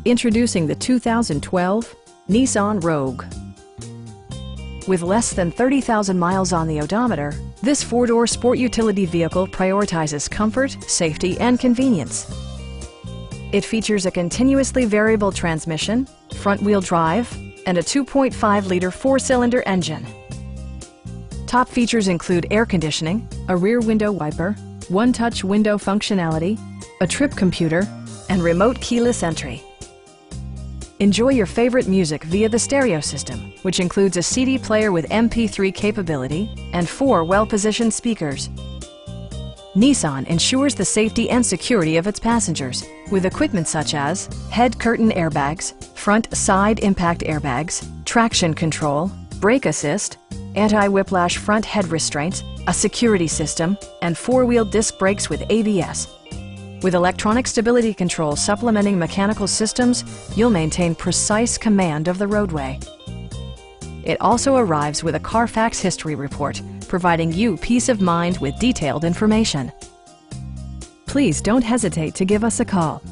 Introducing the 2012 Nissan Rogue. With less than 30,000 miles on the odometer, this four-door sport utility vehicle prioritizes comfort, safety, and convenience. It features a continuously variable transmission, front-wheel drive, and a 2.5-liter four-cylinder engine. Top features include air conditioning, a rear window wiper, one-touch window functionality, a trip computer, and remote keyless entry. Enjoy your favorite music via the stereo system, which includes a CD player with MP3 capability and 4 well-positioned speakers. Nissan ensures the safety and security of its passengers with equipment such as head curtain airbags, front side impact airbags, traction control, brake assist, anti-whiplash front head restraints, a security system, and 4-wheel disc brakes with ABS. With electronic stability control supplementing mechanical systems, you'll maintain precise command of the roadway. It also arrives with a Carfax history report, providing you peace of mind with detailed information. Please don't hesitate to give us a call.